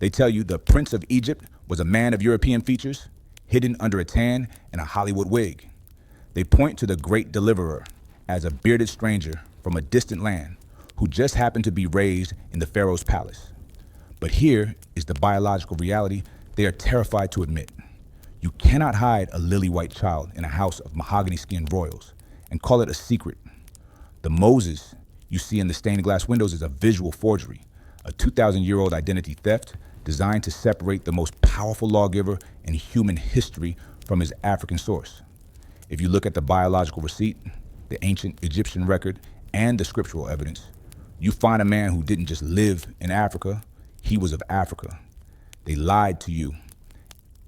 They tell you the Prince of Egypt was a man of European features, hidden under a tan and a Hollywood wig. They point to the great deliverer as a bearded stranger from a distant land who just happened to be raised in the Pharaoh's palace. But here is the biological reality they are terrified to admit. You cannot hide a lily-white child in a house of mahogany-skinned royals and call it a secret. The Moses you see in the stained glass windows is a visual forgery, a 2,000-year-old identity theft designed to separate the most powerful lawgiver in human history from his African source. If you look at the biological receipt, the ancient Egyptian record, and the scriptural evidence, you find a man who didn't just live in Africa, he was of Africa. They lied to you,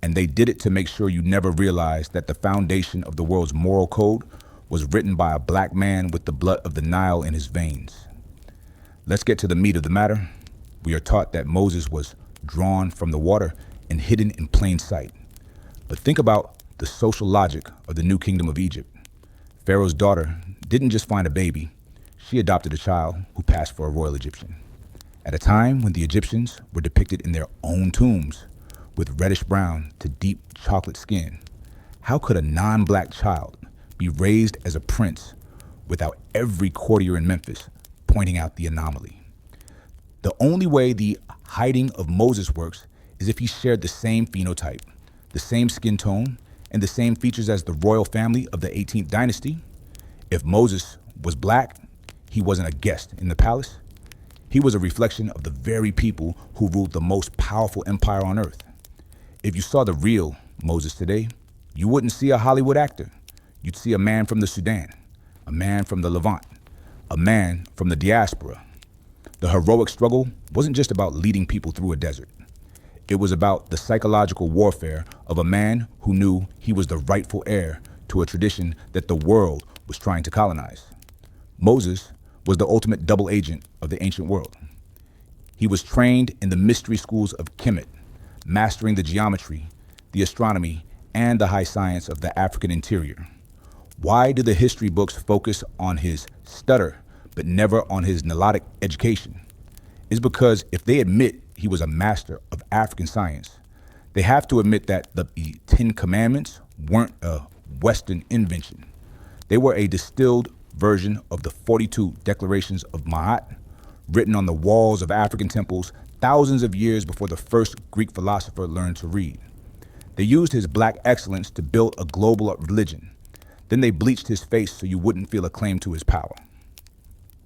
and they did it to make sure you never realized that the foundation of the world's moral code was written by a black man with the blood of the Nile in his veins. Let's get to the meat of the matter. We are taught that Moses was drawn from the water and hidden in plain sight. But think about the social logic of the new kingdom of Egypt. Pharaoh's daughter didn't just find a baby, she adopted a child who passed for a royal Egyptian. At a time when the Egyptians were depicted in their own tombs with reddish brown to deep chocolate skin, how could a non-black child be raised as a prince without every courtier in Memphis pointing out the anomaly? The only way the hiding of Moses works is if he shared the same phenotype, the same skin tone, and the same features as the royal family of the 18th dynasty. If Moses was black, he wasn't a guest in the palace. He was a reflection of the very people who ruled the most powerful empire on earth. If you saw the real Moses today, you wouldn't see a Hollywood actor. You'd see a man from the Sudan, a man from the Levant, a man from the diaspora. The heroic struggle wasn't just about leading people through a desert. It was about the psychological warfare of a man who knew he was the rightful heir to a tradition that the world was trying to colonize. Moses was the ultimate double agent of the ancient world. He was trained in the mystery schools of Kemet, mastering the geometry, the astronomy, and the high science of the African interior. Why do the history books focus on his stutter, but never on his Nilotic education? It's because if they admit he was a master of African science, they have to admit that the 10 Commandments weren't a Western invention. They were a distilled version of the 42 declarations of Maat, written on the walls of African temples thousands of years before the first Greek philosopher learned to read. They used his black excellence to build a global religion. Then they bleached his face so you wouldn't feel a claim to his power.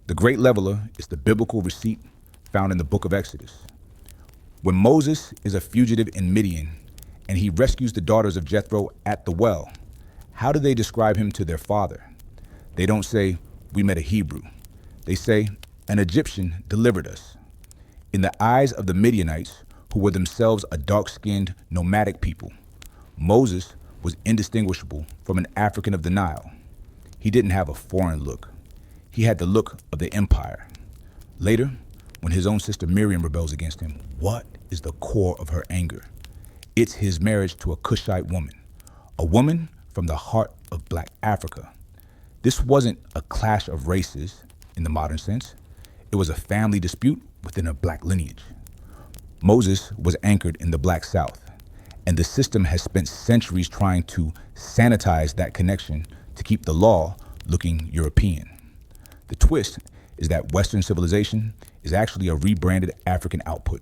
The Great Leveler is the biblical receipt found in the book of Exodus. When Moses is a fugitive in Midian and he rescues the daughters of Jethro at the well, how do they describe him to their father? They don't say, "We met a Hebrew." They say, "An Egyptian delivered us." In the eyes of the Midianites, who were themselves a dark-skinned nomadic people, Moses was indistinguishable from an African of the Nile. He didn't have a foreign look. He had the look of the empire. Later, when his own sister Miriam rebels against him, what is the core of her anger? It's his marriage to a Cushite woman, a woman from the heart of Black Africa. This wasn't a clash of races in the modern sense. It was a family dispute within a Black lineage. Moses was anchored in the Black South, and the system has spent centuries trying to sanitize that connection to keep the law looking European. The twist is that Western civilization is actually a rebranded African output.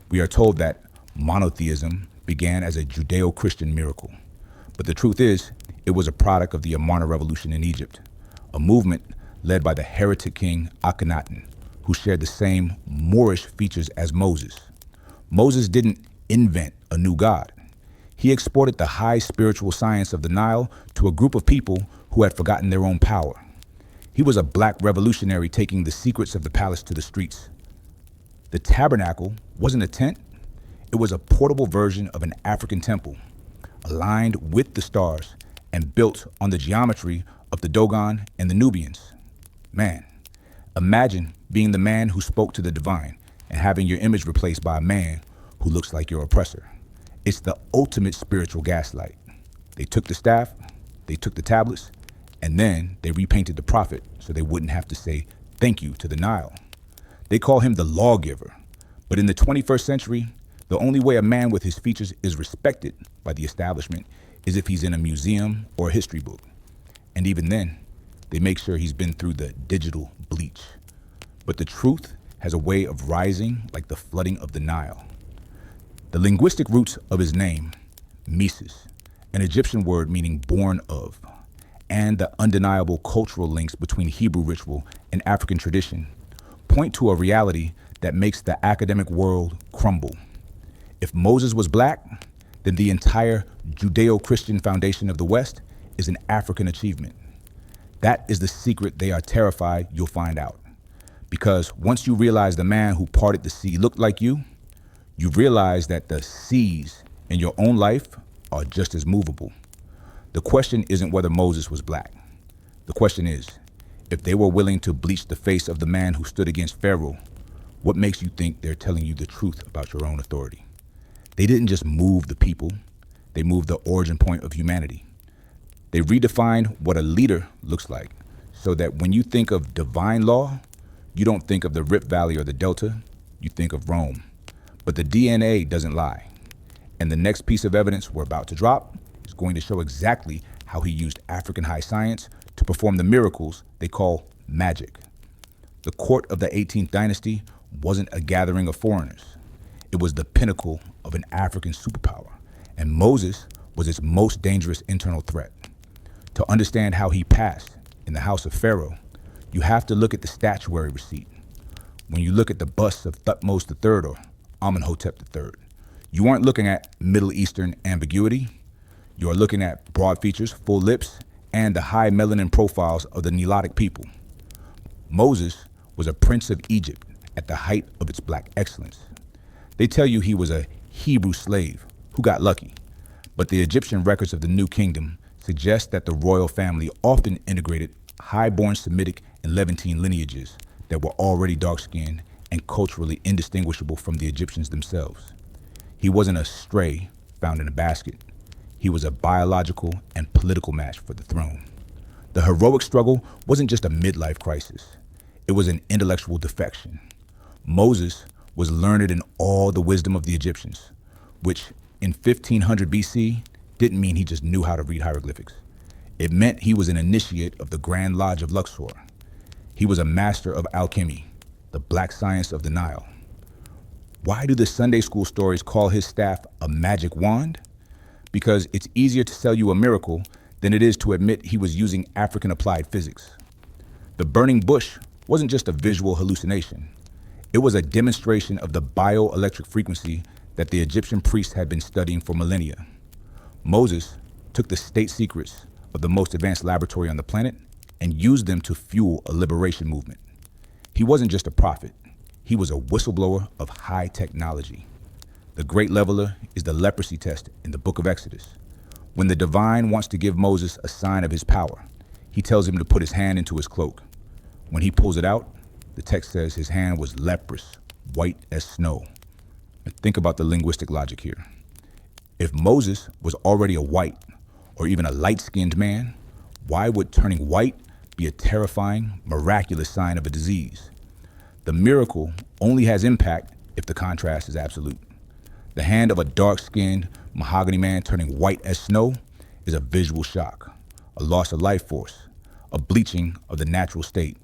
We are told that monotheism began as a Judeo-Christian miracle, but the truth is, it was a product of the Amarna Revolution in Egypt, a movement led by the heretic king Akhenaten, who shared the same Moorish features as Moses. Moses didn't invent a new god. He exported the high spiritual science of the Nile to a group of people who had forgotten their own power. He was a Black revolutionary taking the secrets of the palace to the streets. The tabernacle wasn't a tent. It was a portable version of an African temple, aligned with the stars and built on the geometry of the Dogon and the Nubians. Man, imagine being the man who spoke to the divine and having your image replaced by a man who looks like your oppressor. It's the ultimate spiritual gaslight. They took the staff, they took the tablets, and then they repainted the prophet so they wouldn't have to say thank you to the Nile. They call him the lawgiver. But in the 21st century, The only way a man with his features is respected by the establishment is if he's in a museum or a history book. And even then, they make sure he's been through the digital bleach. But the truth has a way of rising like the flooding of the Nile. The linguistic roots of his name, Mesis, an Egyptian word meaning born of, and the undeniable cultural links between Hebrew ritual and African tradition point to a reality that makes the academic world crumble. If Moses was black, then the entire Judeo-Christian foundation of the West is an African achievement. That is the secret they are terrified you'll find out. Because once you realize the man who parted the sea looked like you realize that the seas in your own life are just as movable. The question isn't whether Moses was black. The question is, if they were willing to bleach the face of the man who stood against Pharaoh, what makes you think they're telling you the truth about your own authority? They didn't just move the people, they moved the origin point of humanity. They redefined what a leader looks like so that when you think of divine law, you don't think of the Rift Valley or the Delta, you think of Rome. But the DNA doesn't lie. And the next piece of evidence we're about to drop is going to show exactly how he used African high science to perform the miracles they call magic. The court of the 18th dynasty wasn't a gathering of foreigners. It was the pinnacle of an African superpower, and Moses was its most dangerous internal threat. To understand how he passed in the house of Pharaoh, you have to look at the statuary receipt. When you look at the busts of Thutmose III or Amenhotep III, you aren't looking at Middle Eastern ambiguity. You are looking at broad features, full lips, and the high melanin profiles of the Nilotic people. Moses was a prince of Egypt at the height of its black excellence. They tell you he was a Hebrew slave who got lucky, but the Egyptian records of the New Kingdom suggest that the royal family often integrated high-born Semitic and Levantine lineages that were already dark-skinned and culturally indistinguishable from the Egyptians themselves. He wasn't a stray found in a basket. He was a biological and political match for the throne. The heroic struggle wasn't just a midlife crisis. It was an intellectual defection. Moses was learned in all the wisdom of the Egyptians, which in 1500 BC didn't mean he just knew how to read hieroglyphics. It meant he was an initiate of the Grand Lodge of Luxor. He was a master of alchemy, the black science of the Nile. Why do the Sunday school stories call his staff a magic wand? Because it's easier to sell you a miracle than it is to admit he was using African applied physics. The burning bush wasn't just a visual hallucination. It was a demonstration of the bioelectric frequency that the Egyptian priests had been studying for millennia. Moses took the state secrets of the most advanced laboratory on the planet and used them to fuel a liberation movement. He wasn't just a prophet. He was a whistleblower of high technology. The great leveler is the leprosy test in the book of Exodus. When the divine wants to give Moses a sign of his power, he tells him to put his hand into his cloak. When he pulls it out, the text says his hand was leprous, white as snow. And think about the linguistic logic here. If Moses was already a white or even a light-skinned man, why would turning white be a terrifying, miraculous sign of a disease? The miracle only has impact if the contrast is absolute. The hand of a dark-skinned mahogany man turning white as snow is a visual shock, a loss of life force, a bleaching of the natural state.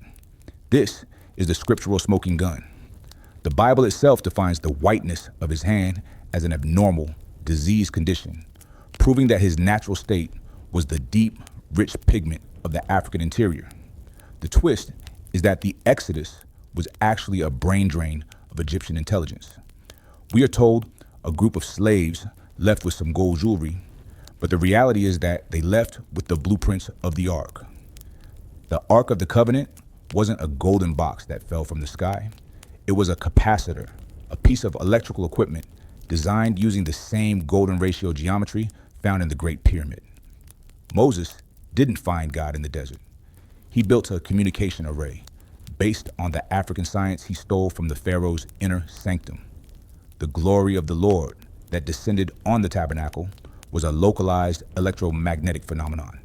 This is the scriptural smoking gun. The Bible itself defines the whiteness of his hand as an abnormal, diseased condition, proving that his natural state was the deep, rich pigment of the African interior. The twist is that the Exodus was actually a brain drain of Egyptian intelligence. We are told a group of slaves left with some gold jewelry, but the reality is that they left with the blueprints of the Ark. The Ark of the Covenant wasn't a golden box that fell from the sky. It was a capacitor, a piece of electrical equipment designed using the same golden ratio geometry found in the Great Pyramid. Moses didn't find God in the desert. He built a communication array based on the African science he stole from the Pharaoh's inner sanctum. The glory of the Lord that descended on the tabernacle was a localized electromagnetic phenomenon,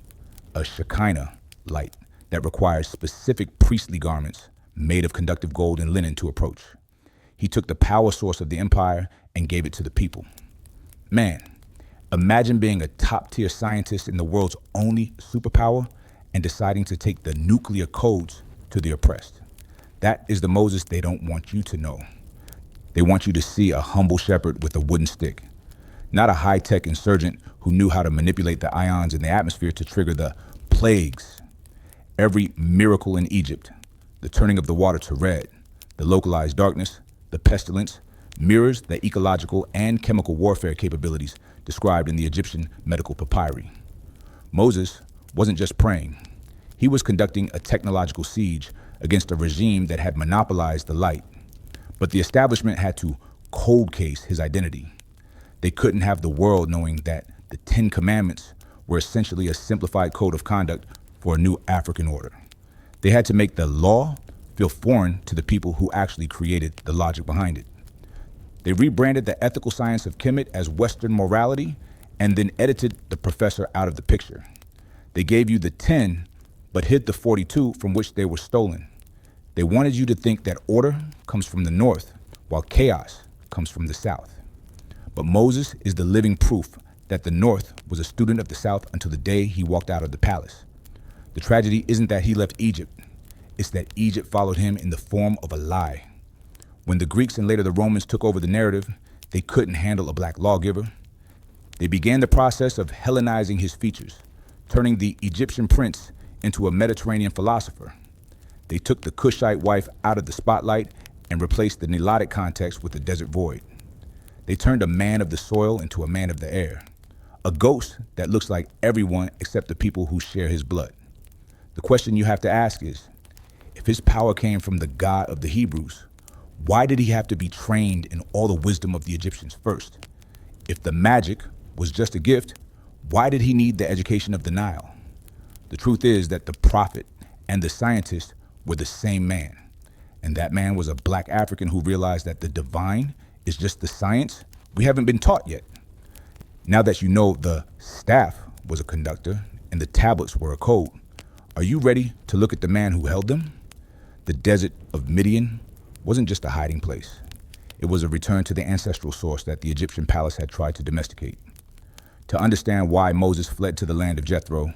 a Shekinah light that requires specific priestly garments made of conductive gold and linen to approach. He took the power source of the empire and gave it to the people. Man, imagine being a top-tier scientist in the world's only superpower and deciding to take the nuclear codes to the oppressed. That is the Moses they don't want you to know. They want you to see a humble shepherd with a wooden stick, not a high-tech insurgent who knew how to manipulate the ions in the atmosphere to trigger the plagues. Every miracle in Egypt, the turning of the water to red, the localized darkness, the pestilence, mirrors the ecological and chemical warfare capabilities described in the Egyptian medical papyri. Moses wasn't just praying. He was conducting a technological siege against a regime that had monopolized the light. But the establishment had to cold case his identity. They couldn't have the world knowing that the 10 Commandments were essentially a simplified code of conduct for a new African order. They had to make the law feel foreign to the people who actually created the logic behind it. They rebranded the ethical science of Kemet as Western morality and then edited the professor out of the picture. They gave you the 10, but hid the 42 from which they were stolen. They wanted you to think that order comes from the north, while chaos comes from the south. But Moses is the living proof that the north was a student of the south until the day he walked out of the palace. The tragedy isn't that he left Egypt, it's that Egypt followed him in the form of a lie. When the Greeks and later the Romans took over the narrative, they couldn't handle a black lawgiver. They began the process of Hellenizing his features, turning the Egyptian prince into a Mediterranean philosopher. They took the Cushite wife out of the spotlight and replaced the Nilotic context with a desert void. They turned a man of the soil into a man of the air, a ghost that looks like everyone except the people who share his blood. The question you have to ask is, if his power came from the God of the Hebrews, why did he have to be trained in all the wisdom of the Egyptians first? If the magic was just a gift, why did he need the education of the Nile? The truth is that the prophet and the scientist were the same man. And that man was a black African who realized that the divine is just the science we haven't been taught yet. Now that you know the staff was a conductor and the tablets were a code, are you ready to look at the man who held them? The desert of Midian wasn't just a hiding place. It was a return to the ancestral source that the Egyptian palace had tried to domesticate. To understand why Moses fled to the land of Jethro,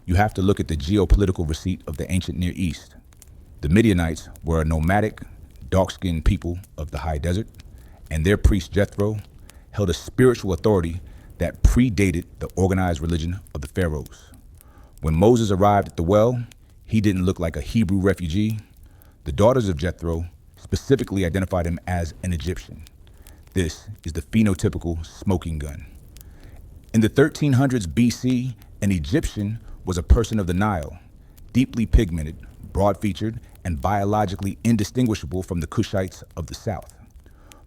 you have to look at the geopolitical receipt of the ancient Near East. The Midianites were a nomadic, dark-skinned people of the high desert, and their priest Jethro held a spiritual authority that predated the organized religion of the pharaohs. When Moses arrived at the well, he didn't look like a Hebrew refugee. The daughters of Jethro specifically identified him as an Egyptian. This is the phenotypical smoking gun. In the 1300s BC, an Egyptian was a person of the Nile, deeply pigmented, broad-featured, and biologically indistinguishable from the Cushites of the south.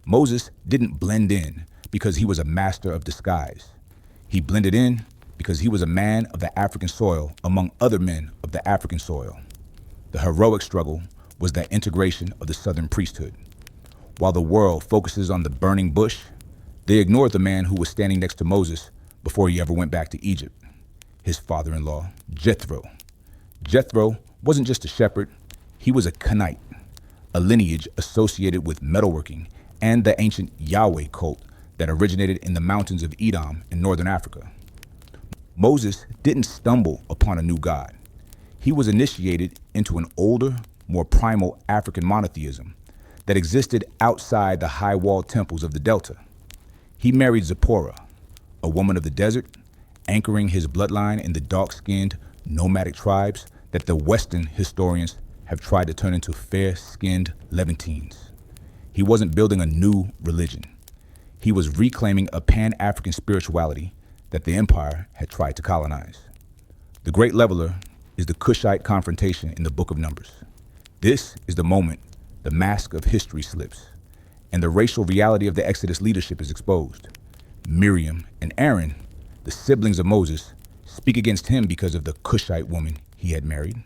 Moses didn't blend in because he was a master of disguise. He blended in because he was a man of the African soil among other men of the African soil. The heroic struggle was the integration of the southern priesthood. While the world focuses on the burning bush, they ignored the man who was standing next to Moses before he ever went back to Egypt, his father-in-law, Jethro. Jethro wasn't just a shepherd, he was a Cushite, a lineage associated with metalworking and the ancient Yahweh cult that originated in the mountains of Edom in northern Africa. Moses didn't stumble upon a new god. He was initiated into an older, more primal African monotheism that existed outside the high-walled temples of the Delta. He married Zipporah, a woman of the desert, anchoring his bloodline in the dark-skinned nomadic tribes that the Western historians have tried to turn into fair-skinned Levantines. He wasn't building a new religion. He was reclaiming a pan-African spirituality that the empire had tried to colonize. The great leveler is the Cushite confrontation in the Book of Numbers. This is the moment the mask of history slips, and the racial reality of the Exodus leadership is exposed. Miriam and Aaron, the siblings of Moses, speak against him because of the Cushite woman he had married.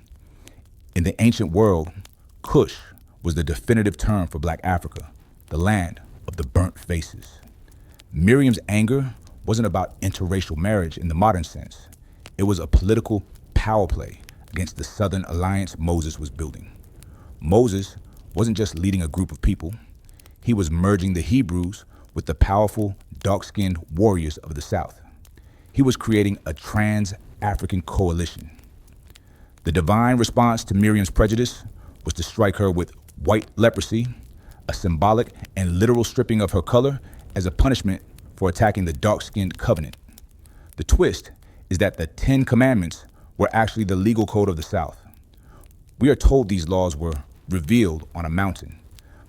In the ancient world, Cush was the definitive term for Black Africa, the land of the burnt faces. Miriam's anger wasn't about interracial marriage in the modern sense. It was a political power play against the Southern alliance Moses was building. Moses wasn't just leading a group of people. he was merging the Hebrews with the powerful, dark-skinned warriors of the South. He was creating a trans-African coalition. The divine response to Miriam's prejudice was to strike her with white leprosy, a symbolic and literal stripping of her color as a punishment for attacking the dark-skinned covenant. The twist is that the 10 Commandments were actually the legal code of the South. We are told these laws were revealed on a mountain,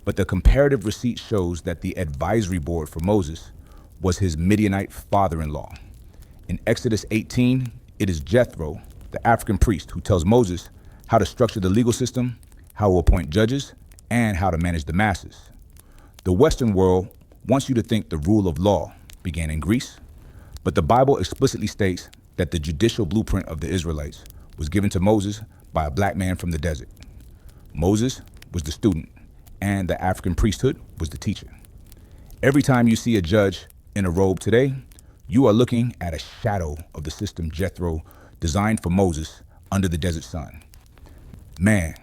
but the comparative receipt shows that the advisory board for Moses was his Midianite father-in-law. In Exodus 18, it is Jethro, the African priest, who tells Moses how to structure the legal system, how to appoint judges, and how to manage the masses. The Western world wants you to think the rule of law began in Greece, but the Bible explicitly states that the judicial blueprint of the Israelites was given to Moses by a black man from the desert. Moses was the student, and the African priesthood was the teacher. Every time you see a judge in a robe today, you are looking at a shadow of the system Jethro designed for Moses under the desert sun. Man,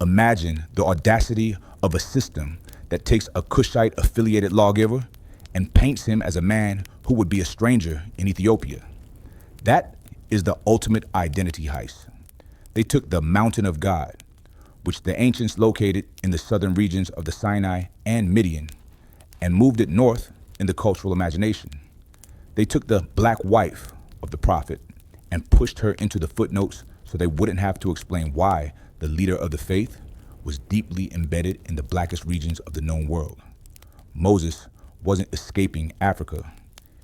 imagine the audacity of a system that takes a Cushite affiliated lawgiver and paints him as a man who would be a stranger in Ethiopia. That is the ultimate identity heist. They took the mountain of God, which the ancients located in the southern regions of the Sinai and Midian, and moved it north in the cultural imagination. They took the black wife of the prophet and pushed her into the footnotes so they wouldn't have to explain why the leader of the faith was deeply embedded in the blackest regions of the known world. Moses wasn't escaping Africa.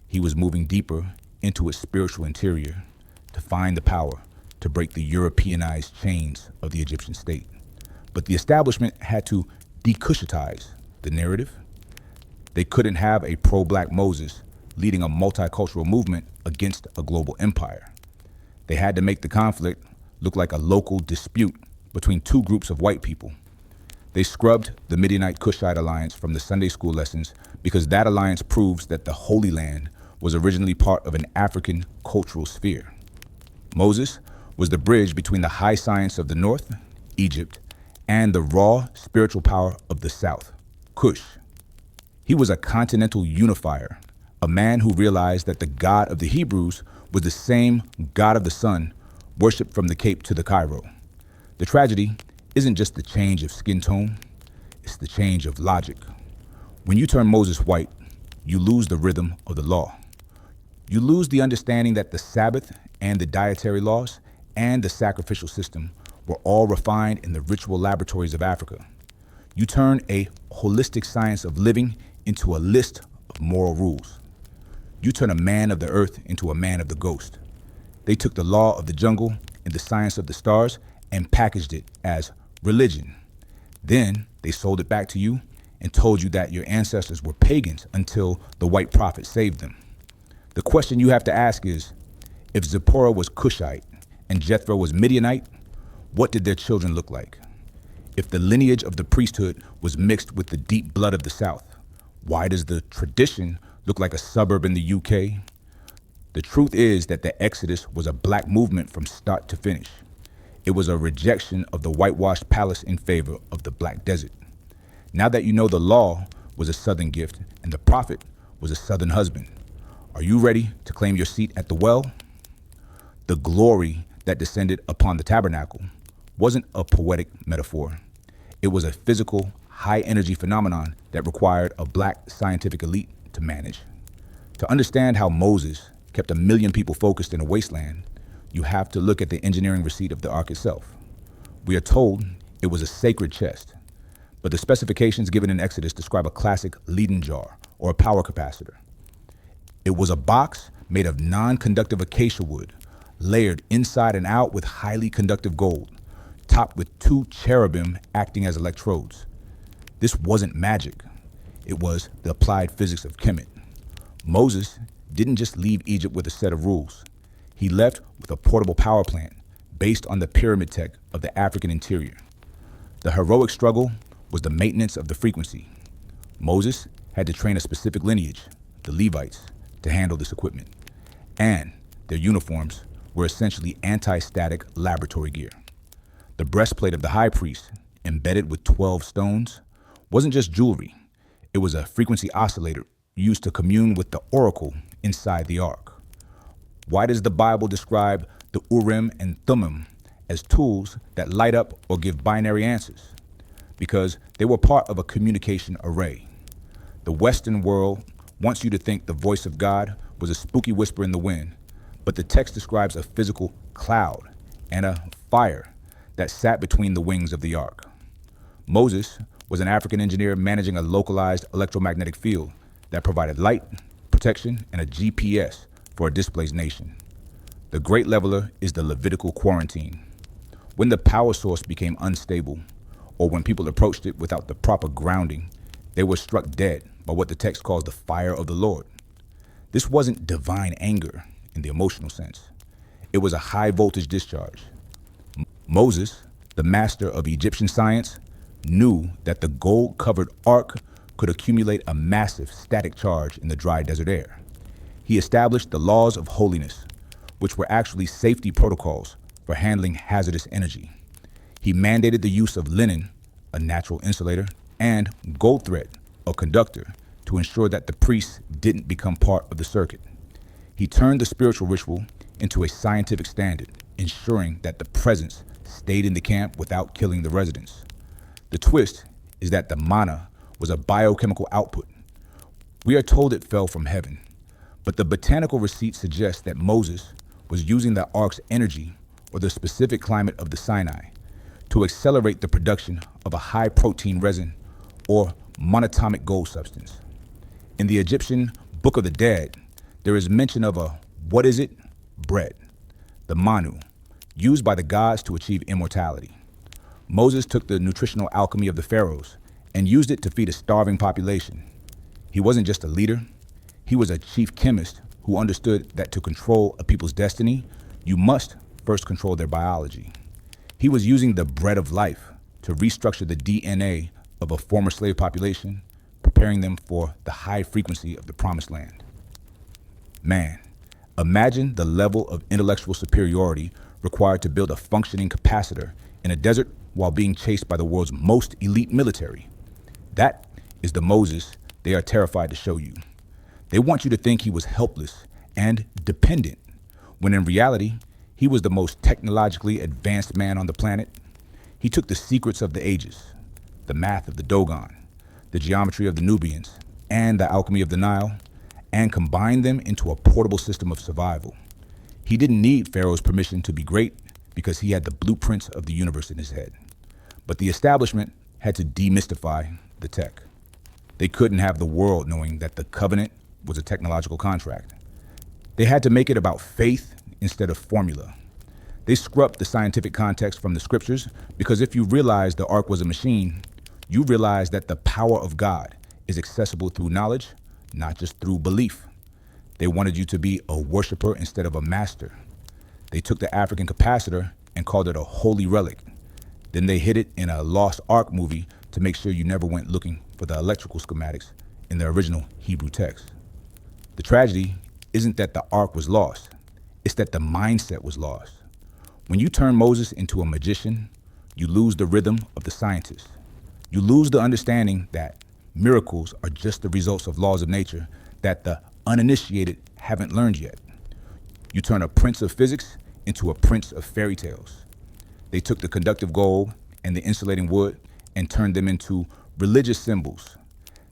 He was moving deeper into its spiritual interior to find the power to break the Europeanized chains of the Egyptian state. But the establishment had to de-Cushitize the narrative. They couldn't have a pro-black Moses leading a multicultural movement against a global empire. They had to make the conflict look like a local dispute between two groups of white people. They scrubbed the Midianite Cushite alliance from the Sunday school lessons because that alliance proves that the Holy Land was originally part of an African cultural sphere. Moses was the bridge between the high science of the north, Egypt, and the raw spiritual power of the south, Cush. He was a continental unifier, a man who realized that the God of the Hebrews was the same God of the sun, worshipped from the Cape to the Cairo. The tragedy isn't just the change of skin tone, it's the change of logic. When you turn Moses white, you lose the rhythm of the law. You lose the understanding that the Sabbath and the dietary laws and the sacrificial system were all refined in the ritual laboratories of Africa. You turn a holistic science of living into a list of moral rules. You turn a man of the earth into a man of the ghost. They took the law of the jungle and the science of the stars and packaged it as religion. Then they sold it back to you and told you that your ancestors were pagans until the white prophet saved them. The question you have to ask is, if Zipporah was Cushite and Jethro was Midianite, what did their children look like? If the lineage of the priesthood was mixed with the deep blood of the South, why does the tradition look like a suburb in the UK? The truth is that the Exodus was a black movement from start to finish. It was a rejection of the whitewashed palace in favor of the black desert. Now that you know the law was a southern gift and the prophet was a southern husband, are you ready to claim your seat at the well? The glory that descended upon the tabernacle wasn't a poetic metaphor. It was a physical, high-energy phenomenon that required a black scientific elite to manage. To understand how Moses kept 1 million people focused in a wasteland, you have to look at the engineering receipt of the ark itself. We are told it was a sacred chest, but the specifications given in Exodus describe a classic Leyden jar or a power capacitor. It was a box made of non-conductive acacia wood, layered inside and out with highly conductive gold, topped with 2 cherubim acting as electrodes. This wasn't magic. It was the applied physics of Kemet. Moses didn't just leave Egypt with a set of rules. He left with a portable power plant based on the pyramid tech of the African interior. The heroic struggle was the maintenance of the frequency. Moses had to train a specific lineage, the Levites, to handle this equipment. And their uniforms were essentially anti-static laboratory gear. The breastplate of the high priest, embedded with 12 stones, wasn't just jewelry. It was a frequency oscillator used to commune with the oracle inside the ark. Why does the Bible describe the Urim and Thummim as tools that light up or give binary answers? Because they were part of a communication array. The Western world wants you to think the voice of God was a spooky whisper in the wind, but the text describes a physical cloud and a fire that sat between the wings of the ark. Moses was an African engineer managing a localized electromagnetic field that provided light, protection, and a GPS for a displaced nation. The Great Leveler is the Levitical quarantine. When the power source became unstable, or when people approached it without the proper grounding, they were struck dead by what the text calls the fire of the Lord. This wasn't divine anger in the emotional sense. It was a high voltage discharge. Moses, the master of Egyptian science, knew that the gold-covered ark could accumulate a massive static charge in the dry desert air. He established the laws of holiness, which were actually safety protocols for handling hazardous energy. He mandated the use of linen, a natural insulator, and gold thread, a conductor, to ensure that the priests didn't become part of the circuit. He turned the spiritual ritual into a scientific standard, ensuring that the presence stayed in the camp without killing the residents. The twist is that the manna was a biochemical output. We are told it fell from heaven, but the botanical receipt suggests that Moses was using the ark's energy or the specific climate of the Sinai to accelerate the production of a high-protein resin or monatomic gold substance. In the Egyptian Book of the Dead, there is mention of a, what is it? Bread, the manu, used by the gods to achieve immortality. Moses took the nutritional alchemy of the pharaohs and used it to feed a starving population. He wasn't just a leader, he was a chief chemist who understood that to control a people's destiny, you must first control their biology. He was using the bread of life to restructure the DNA of a former slave population, preparing them for the high frequency of the promised land. Man, imagine the level of intellectual superiority required to build a functioning capacitor in a desert while being chased by the world's most elite military. That is the Moses they are terrified to show you. They want you to think he was helpless and dependent, when in reality, he was the most technologically advanced man on the planet. He took the secrets of the ages, the math of the Dogon, the geometry of the Nubians, and the alchemy of the Nile, and combined them into a portable system of survival. He didn't need Pharaoh's permission to be great because he had the blueprints of the universe in his head. But the establishment had to demystify the tech. They couldn't have the world knowing that the covenant was a technological contract. They had to make it about faith instead of formula. They scrubbed the scientific context from the scriptures because if you realize the ark was a machine, you realize that the power of God is accessible through knowledge, not just through belief. They wanted you to be a worshiper instead of a master. They took the African capacitor and called it a holy relic. Then they hid it in a Lost Ark movie to make sure you never went looking for the electrical schematics in the original Hebrew text. The tragedy isn't that the ark was lost, it's that the mindset was lost. When you turn Moses into a magician, you lose the rhythm of the scientist. You lose the understanding that miracles are just the results of laws of nature that the uninitiated haven't learned yet. You turn a prince of physics into a prince of fairy tales. They took the conductive gold and the insulating wood and turned them into religious symbols.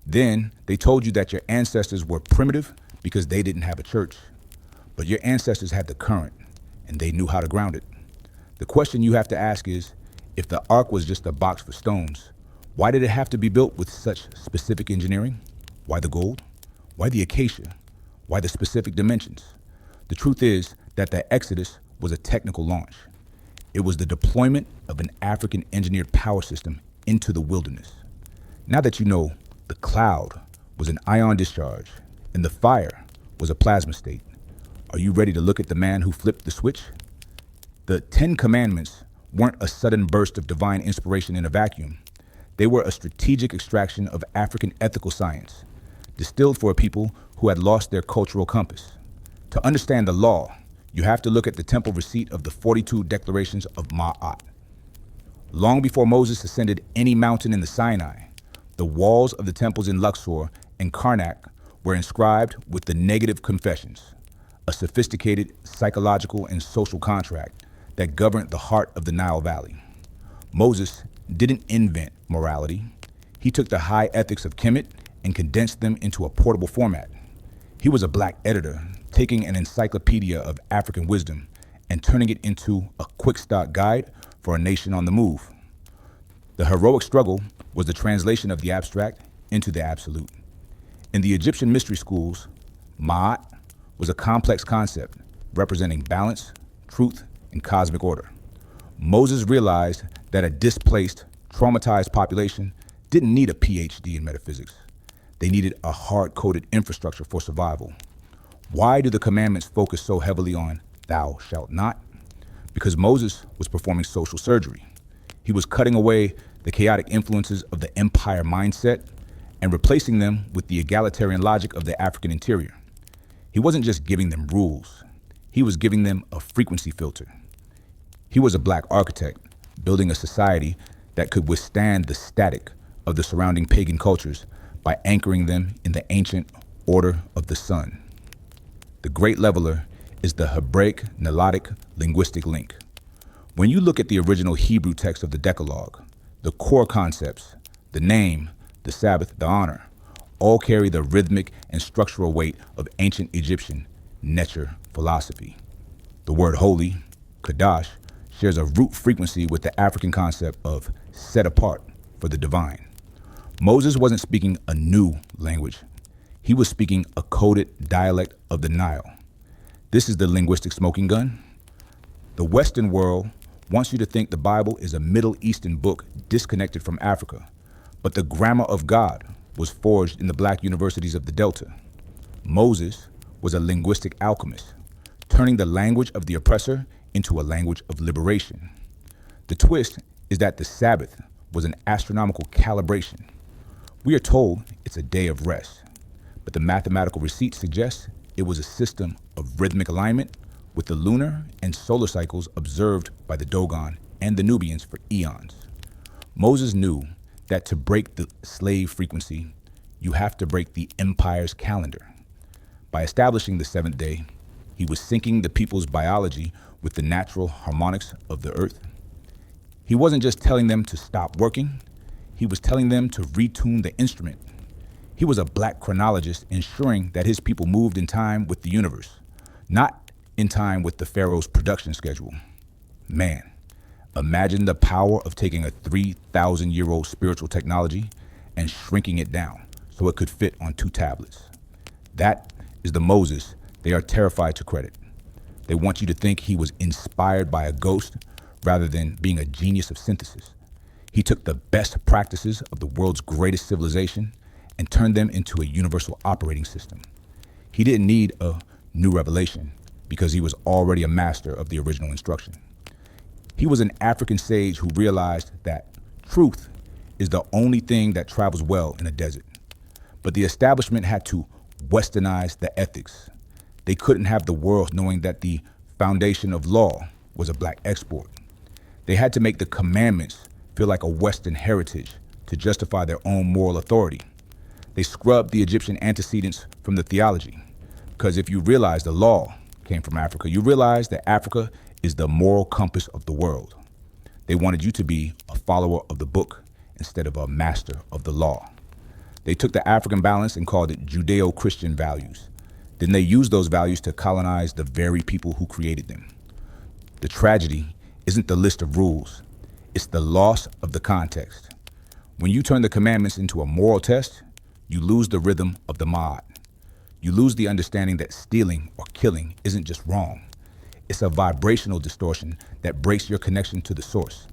Then they told you that your ancestors were primitive because they didn't have a church. But your ancestors had the current and they knew how to ground it. The question you have to ask is, if the ark was just a box for stones, why did it have to be built with such specific engineering? Why the gold? Why the acacia? Why the specific dimensions? The truth is that the Exodus was a technical launch. It was the deployment of an African engineered power system into the wilderness. Now that you know the cloud was an ion discharge and the fire was a plasma state, are you ready to look at the man who flipped the switch? The 10 Commandments weren't a sudden burst of divine inspiration in a vacuum. They were a strategic extraction of African ethical science, distilled for a people who had lost their cultural compass. To understand the law, you have to look at the temple receipt of the 42 declarations of Ma'at. Long before Moses ascended any mountain in the Sinai, The walls of the temples in Luxor and Karnak were inscribed with the negative confessions, a sophisticated psychological and social contract that governed the heart of the Nile Valley. Moses didn't invent morality. He took the high ethics of Kemet and condensed them into a portable format. He was a black editor, taking an encyclopedia of African wisdom and turning it into a quick start guide for a nation on the move. The heroic struggle was the translation of the abstract into the absolute. In the Egyptian mystery schools, Ma'at was a complex concept representing balance, truth, and cosmic order. Moses realized that a displaced, traumatized population didn't need a PhD in metaphysics. They needed a hard-coded infrastructure for survival. Why do the commandments focus so heavily on thou shalt not? Because Moses was performing social surgery. He was cutting away the chaotic influences of the empire mindset and replacing them with the egalitarian logic of the African interior. He wasn't just giving them rules. He was giving them a frequency filter. He was a black architect, building a society that could withstand the static of the surrounding pagan cultures by anchoring them in the ancient order of the sun. The Great Leveler is the Hebraic Nilotic linguistic link. When you look at the original Hebrew text of the Decalogue, the core concepts, the name, the Sabbath, the honor, all carry the rhythmic and structural weight of ancient Egyptian Netzer philosophy. The word holy, Kadash, shares a root frequency with the African concept of set apart for the divine. Moses wasn't speaking a new language. He was speaking a coded dialect of the Nile. This is the linguistic smoking gun. The Western world wants you to think the Bible is a Middle Eastern book disconnected from Africa, but the grammar of God was forged in the black universities of the Delta. Moses was a linguistic alchemist, turning the language of the oppressor into a language of liberation. The twist is that the Sabbath was an astronomical calibration. We are told it's a day of rest, but the mathematical receipt suggests it was a system of rhythmic alignment with the lunar and solar cycles observed by the Dogon and the Nubians for eons. Moses knew that to break the slave frequency, you have to break the empire's calendar. By establishing the seventh day, he was syncing the people's biology with the natural harmonics of the earth. He wasn't just telling them to stop working, he was telling them to retune the instrument. He was a black chronologist ensuring that his people moved in time with the universe, not in time with the pharaoh's production schedule. Man, imagine the power of taking a 3,000-year-old spiritual technology and shrinking it down so it could fit on 2 tablets. That is the Moses they are terrified to credit. They want you to think he was inspired by a ghost rather than being a genius of synthesis. He took the best practices of the world's greatest civilization and turned them into a universal operating system. He didn't need a new revelation because he was already a master of the original instruction. He was an African sage who realized that truth is the only thing that travels well in a desert. But the establishment had to westernize the ethics. They couldn't have the world knowing that the foundation of law was a black export. They had to make the commandments feel like a Western heritage to justify their own moral authority. They scrubbed the Egyptian antecedents from the theology, because if you realize the law came from Africa, you realize that Africa is the moral compass of the world. They wanted you to be a follower of the book instead of a master of the law. They took the African balance and called it Judeo-Christian values. Then they used those values to colonize the very people who created them. The tragedy isn't the list of rules, it's the loss of the context. When you turn the commandments into a moral test, you lose the rhythm of the Ma'at. You lose the understanding that stealing or killing isn't just wrong. It's a vibrational distortion that breaks your connection to the source.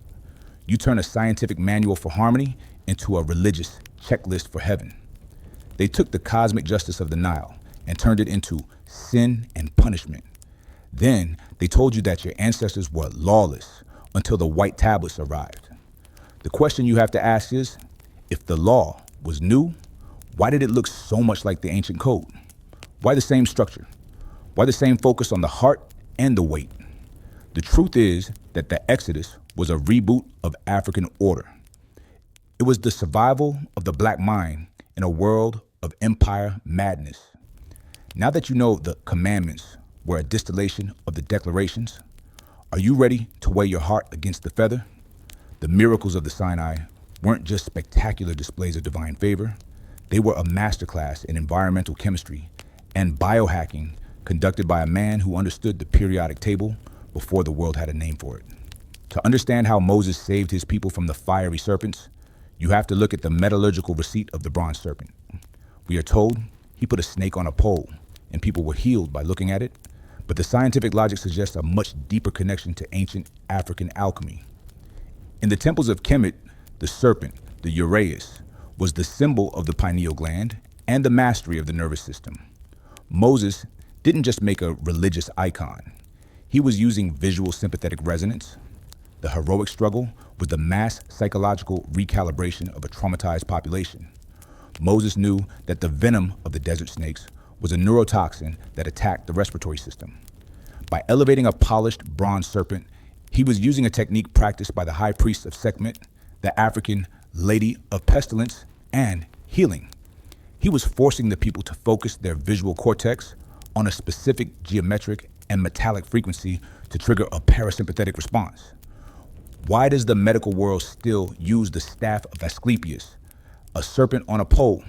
You turn a scientific manual for harmony into a religious checklist for heaven. They took the cosmic justice of the Nile and turned it into sin and punishment. Then they told you that your ancestors were lawless until the white tablets arrived. The question you have to ask is, if the law was new, why did it look so much like the ancient code? Why the same structure? Why the same focus on the heart and the weight? The truth is that the Exodus was a reboot of African order. It was the survival of the black mind in a world of empire madness. Now that you know the commandments were a distillation of the declarations, are you ready to weigh your heart against the feather? The miracles of the Sinai weren't just spectacular displays of divine favor. They were a masterclass in environmental chemistry and biohacking conducted by a man who understood the periodic table before the world had a name for it. To understand how Moses saved his people from the fiery serpents, you have to look at the metallurgical receipt of the bronze serpent. We are told he put a snake on a pole and people were healed by looking at it, but the scientific logic suggests a much deeper connection to ancient African alchemy. In the temples of Kemet, the serpent, the uraeus, was the symbol of the pineal gland and the mastery of the nervous system. Moses didn't just make a religious icon. He was using visual sympathetic resonance. The heroic struggle was the mass psychological recalibration of a traumatized population. Moses knew that the venom of the desert snakes was a neurotoxin that attacked the respiratory system. By elevating a polished bronze serpent, he was using a technique practiced by the high priest of Sekhmet, the African lady of pestilence and healing. He was forcing the people to focus their visual cortex on a specific geometric and metallic frequency to trigger a parasympathetic response. Why does the medical world still use the staff of Asclepius, a serpent on a pole,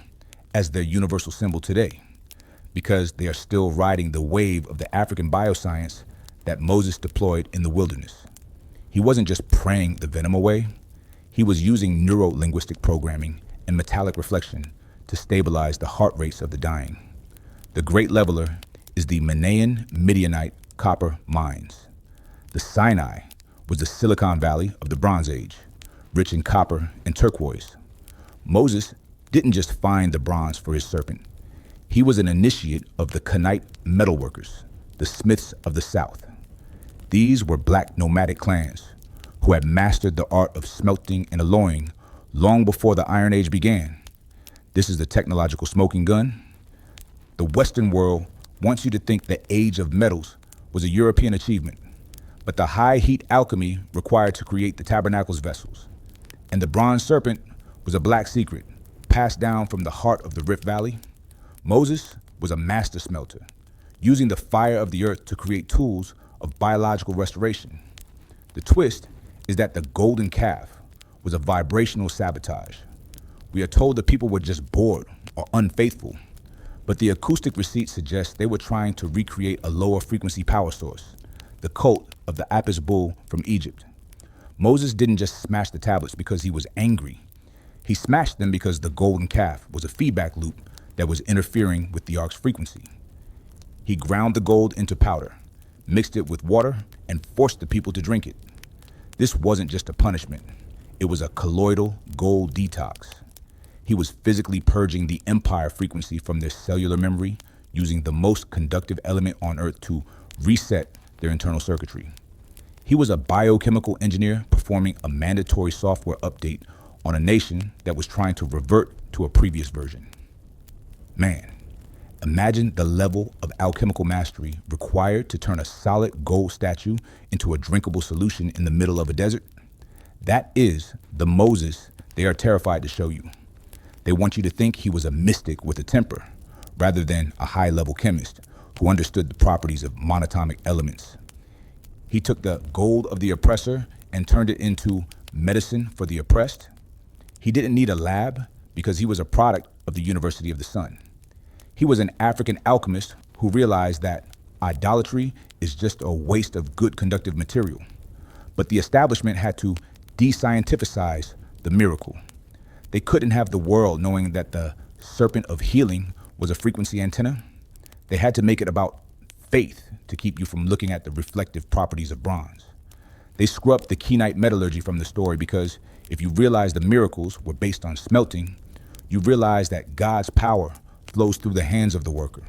as their universal symbol today? Because they are still riding the wave of the African bioscience that Moses deployed in the wilderness. He wasn't just praying the venom away. He was using neuro-linguistic programming and metallic reflection to stabilize the heart rates of the dying. The great leveler is the Manaean Midianite copper mines. The Sinai was the Silicon Valley of the Bronze Age, rich in copper and turquoise. Moses didn't just find the bronze for his serpent. He was an initiate of the Cushite metalworkers, the smiths of the South. These were black nomadic clans who had mastered the art of smelting and alloying long before the Iron Age began. This is the technological smoking gun. The Western world wants you to think the age of metals was a European achievement, but the high heat alchemy required to create the tabernacle's vessels. And the bronze serpent was a black secret passed down from the heart of the Rift Valley. Moses was a master smelter, using the fire of the earth to create tools of biological restoration. The twist is that the golden calf was a vibrational sabotage. We are told the people were just bored or unfaithful, but the acoustic receipt suggests they were trying to recreate a lower frequency power source, the cult of the Apis bull from Egypt. Moses didn't just smash the tablets because he was angry. He smashed them because the golden calf was a feedback loop that was interfering with the ark's frequency. He ground the gold into powder, mixed it with water, and forced the people to drink it. This wasn't just a punishment. It was a colloidal gold detox. He was physically purging the empire frequency from their cellular memory, using the most conductive element on Earth to reset their internal circuitry. He was a biochemical engineer performing a mandatory software update on a nation that was trying to revert to a previous version. Man, imagine the level of alchemical mastery required to turn a solid gold statue into a drinkable solution in the middle of a desert. That is the Moses they are terrified to show you. They want you to think he was a mystic with a temper, rather than a high-level chemist who understood the properties of monatomic elements. He took the gold of the oppressor and turned it into medicine for the oppressed. He didn't need a lab because he was a product of the University of the Sun. He was an African alchemist who realized that idolatry is just a waste of good conductive material. But the establishment had to de-scientificize the miracle. They couldn't have the world knowing that the serpent of healing was a frequency antenna. They had to make it about faith to keep you from looking at the reflective properties of bronze. They scrubbed the Kenite metallurgy from the story because if you realize the miracles were based on smelting, you realize that God's power flows through the hands of the worker.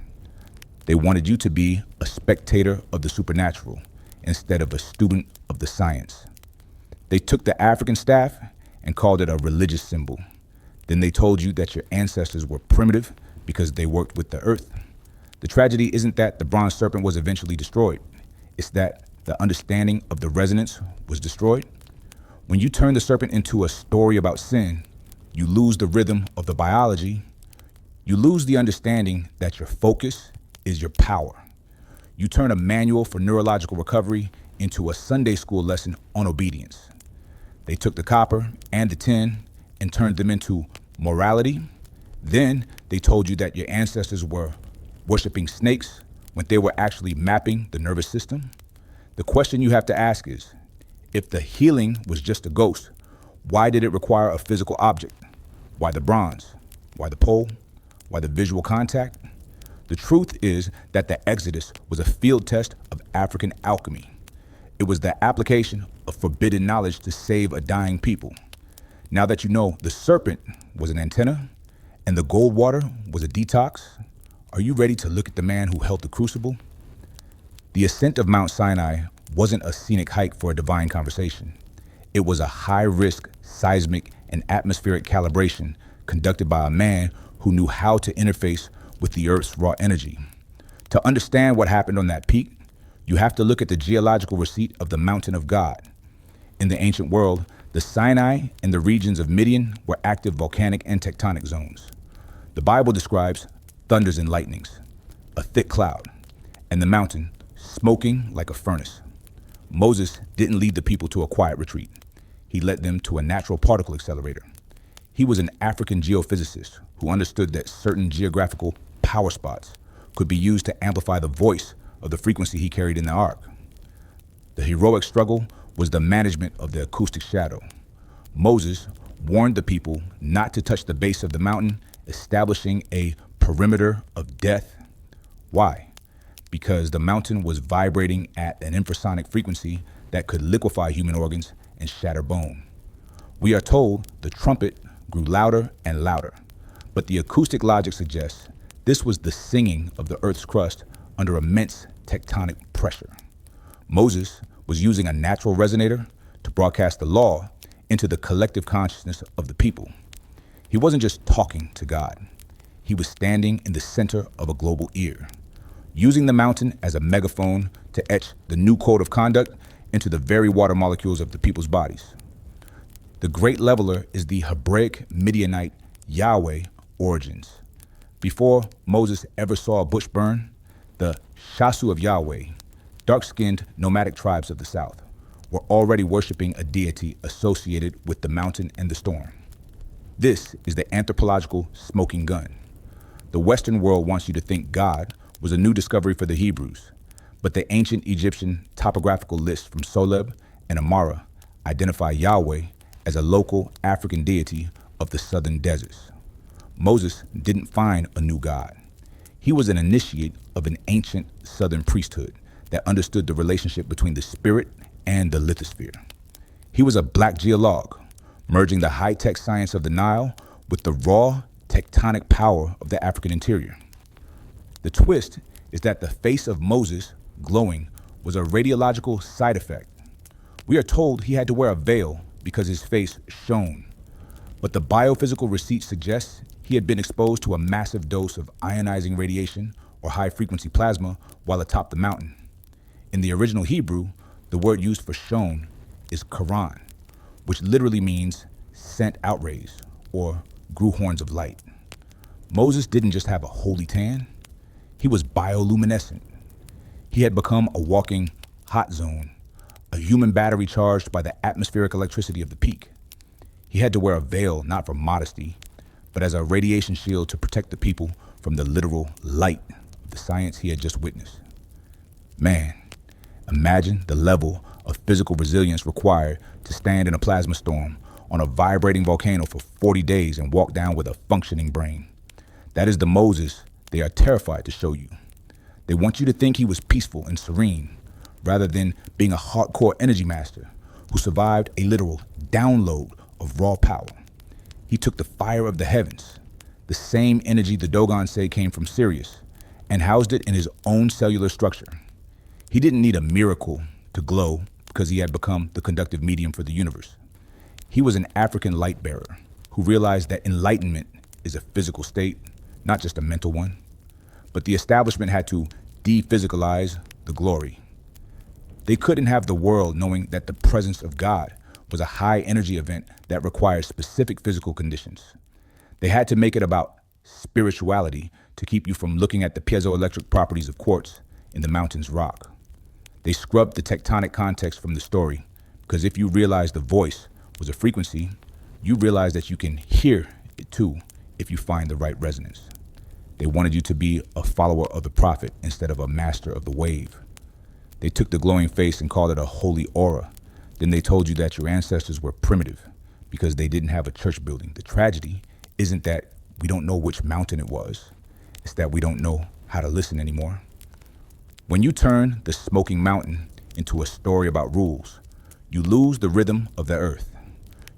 They wanted you to be a spectator of the supernatural instead of a student of the science. They took the African staff and called it a religious symbol. Then they told you that your ancestors were primitive because they worked with the earth. The tragedy isn't that the bronze serpent was eventually destroyed. It's that the understanding of the resonance was destroyed. When you turn the serpent into a story about sin, You lose the rhythm of the biology. You lose the understanding that your focus is your power. You turn a manual for neurological recovery into a Sunday school lesson on obedience. They took the copper and the tin and turned them into morality. Then they told you that your ancestors were worshiping snakes when they were actually mapping the nervous system. The question you have to ask is, if the healing was just a ghost, why did it require a physical object? Why the bronze? Why the pole? Why the visual contact? The truth is that the Exodus was a field test of African alchemy. It was the application of forbidden knowledge to save a dying people. Now that you know the serpent was an antenna and the gold water was a detox, are you ready to look at the man who held the crucible? The ascent of Mount Sinai wasn't a scenic hike for a divine conversation. It was a high-risk seismic and atmospheric calibration conducted by a man who knew how to interface with the Earth's raw energy. To understand what happened on that peak, you have to look at the geological receipt of the mountain of God. In the ancient world, the Sinai and the regions of Midian were active volcanic and tectonic zones. The Bible describes thunders and lightnings, a thick cloud, and the mountain smoking like a furnace. Moses didn't lead the people to a quiet retreat. He led them to a natural particle accelerator. He was an African geophysicist who understood that certain geographical power spots could be used to amplify the voice of the frequency he carried in the ark. The heroic struggle was the management of the acoustic shadow. Moses warned the people not to touch the base of the mountain, establishing a perimeter of death. Why? Because the mountain was vibrating at an infrasonic frequency that could liquefy human organs and shatter bone. We are told the trumpet grew louder and louder, but the acoustic logic suggests this was the singing of the Earth's crust under immense tectonic pressure. Moses was using a natural resonator to broadcast the law into the collective consciousness of the people. He wasn't just talking to God. He was standing in the center of a global ear, using the mountain as a megaphone to etch the new code of conduct into the very water molecules of the people's bodies. The great leveler is the Hebraic Midianite Yahweh origins. Before Moses ever saw a bush burn, the Shasu of Yahweh, dark-skinned nomadic tribes of the south, were already worshiping a deity associated with the mountain and the storm. This is the anthropological smoking gun. The Western world wants you to think God was a new discovery for the Hebrews, but the ancient Egyptian topographical lists from Soleb and Amara identify Yahweh as a local African deity of the southern deserts. Moses didn't find a new God. He was an initiate of an ancient southern priesthood that understood the relationship between the spirit and the lithosphere. He was a black geologue, merging the high-tech science of the Nile with the raw tectonic power of the African interior. The twist is that the face of Moses glowing was a radiological side effect. We are told he had to wear a veil because his face shone, but the biophysical receipt suggests he had been exposed to a massive dose of ionizing radiation or high-frequency plasma while atop the mountain. In the original Hebrew, the word used for shone is Quran, which literally means sent out rays or grew horns of light. Moses didn't just have a holy tan, he was bioluminescent. He had become a walking hot zone, a human battery charged by the atmospheric electricity of the peak. He had to wear a veil not for modesty, but as a radiation shield to protect the people from the literal light of the science he had just witnessed. Man, imagine the level of physical resilience required to stand in a plasma storm on a vibrating volcano for 40 days and walk down with a functioning brain. That is the Moses they are terrified to show you. They want you to think he was peaceful and serene, rather than being a hardcore energy master who survived a literal download of raw power. He took the fire of the heavens, the same energy the Dogon say came from Sirius, and housed it in his own cellular structure. He didn't need a miracle to glow because he had become the conductive medium for the universe. He was an African light bearer who realized that enlightenment is a physical state, not just a mental one. But the establishment had to de-physicalize the glory. They couldn't have the world knowing that the presence of God was a high energy event that required specific physical conditions. They had to make it about spirituality to keep you from looking at the piezoelectric properties of quartz in the mountain's rock. They scrubbed the tectonic context from the story, because if you realize the voice was a frequency, you realize that you can hear it too if you find the right resonance. They wanted you to be a follower of the prophet instead of a master of the wave. They took the glowing face and called it a holy aura. Then they told you that your ancestors were primitive because they didn't have a church building. The tragedy isn't that we don't know which mountain it was. It's that we don't know how to listen anymore. When you turn the smoking mountain into a story about rules, you lose the rhythm of the earth.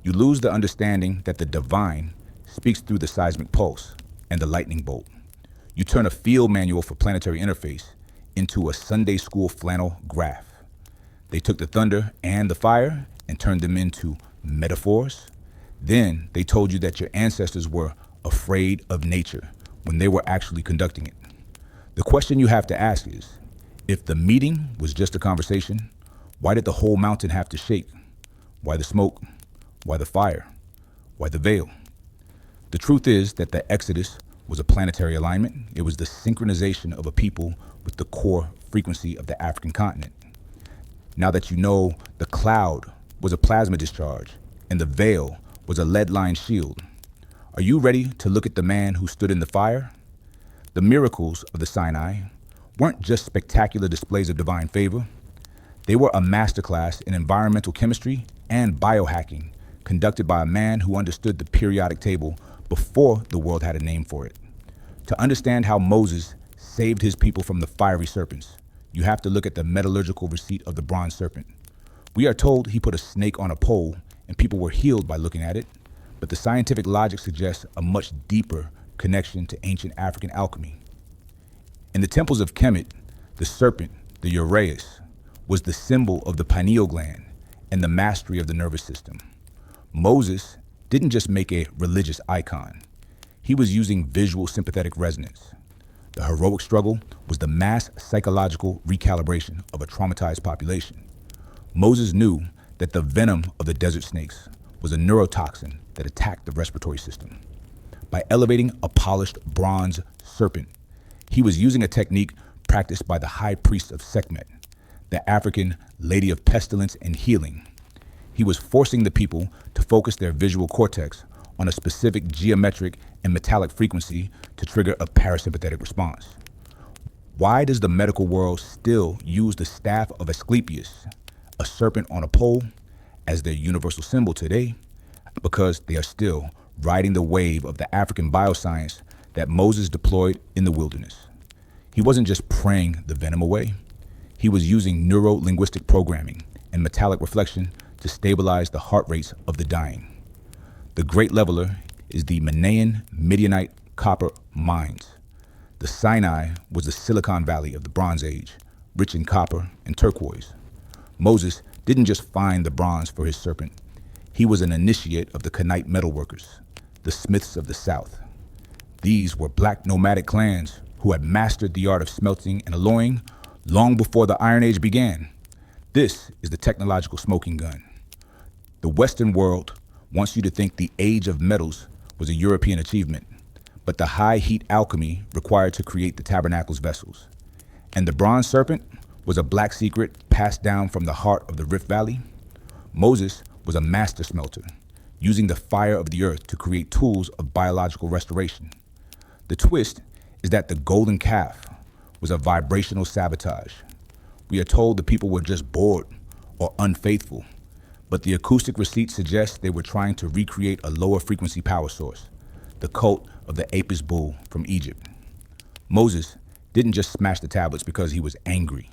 You lose the understanding that the divine speaks through the seismic pulse and the lightning bolt. You turn a field manual for planetary interface into a Sunday school flannel graph. They took the thunder and the fire and turned them into metaphors. Then they told you that your ancestors were afraid of nature when they were actually conducting it. The question you have to ask is, if the meeting was just a conversation, why did the whole mountain have to shake? Why the smoke? Why the fire? Why the veil? The truth is that the Exodus was a planetary alignment. It was the synchronization of a people with the core frequency of the African continent. Now that you know the cloud was a plasma discharge and the veil was a lead-lined shield, are you ready to look at the man who stood in the fire? The miracles of the Sinai weren't just spectacular displays of divine favor. They were a masterclass in environmental chemistry and biohacking conducted by a man who understood the periodic table before the world had a name for it. To understand how Moses saved his people from the fiery serpents, you have to look at the metallurgical receipt of the bronze serpent. We are told he put a snake on a pole and people were healed by looking at it, but the scientific logic suggests a much deeper connection to ancient African alchemy. In the temples of Kemet, the serpent, the uraeus, was the symbol of the pineal gland and the mastery of the nervous system. Moses didn't just make a religious icon. He was using visual sympathetic resonance. The heroic struggle was the mass psychological recalibration of a traumatized population. Moses knew that the venom of the desert snakes was a neurotoxin that attacked the respiratory system. By elevating a polished bronze serpent, he was using a technique practiced by the high priest of Sekhmet, the African lady of pestilence and healing. He was forcing the people to focus their visual cortex on a specific geometric and metallic frequency to trigger a parasympathetic response. Why does the medical world still use the staff of Asclepius, a serpent on a pole, as their universal symbol today? Because they are still riding the wave of the African bioscience that Moses deployed in the wilderness. He wasn't just praying the venom away. He was using neuro-linguistic programming and metallic reflection to stabilize the heart rates of the dying. The Great Leveler is the Manayan Midianite copper mines. The Sinai was the Silicon Valley of the Bronze Age, rich in copper and turquoise. Moses didn't just find the bronze for his serpent. He was an initiate of the Cushite metalworkers, the smiths of the South. These were black nomadic clans who had mastered the art of smelting and alloying long before the Iron Age began. This is the technological smoking gun. The Western world wants you to think the age of metals was a European achievement, but the high heat alchemy required to create the tabernacle's vessels. And the bronze serpent was a black secret passed down from the heart of the Rift Valley. Moses was a master smelter, using the fire of the earth to create tools of biological restoration. The twist is that the golden calf was a vibrational sabotage. We are told the people were just bored or unfaithful, but the acoustic receipt suggests they were trying to recreate a lower frequency power source, the cult of the Apis bull from Egypt. Moses didn't just smash the tablets because he was angry.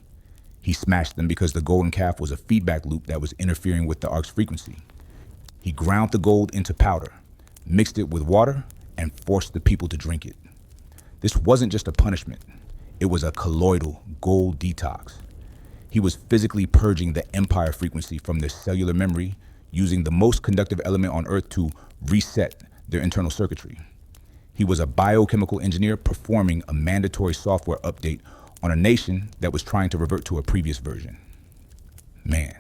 He smashed them because the golden calf was a feedback loop that was interfering with the ark's frequency. He ground the gold into powder, mixed it with water, and forced the people to drink it. This wasn't just a punishment. It was a colloidal gold detox. He was physically purging the empire frequency from their cellular memory, using the most conductive element on Earth to reset their internal circuitry. He was a biochemical engineer performing a mandatory software update on a nation that was trying to revert to a previous version. Man,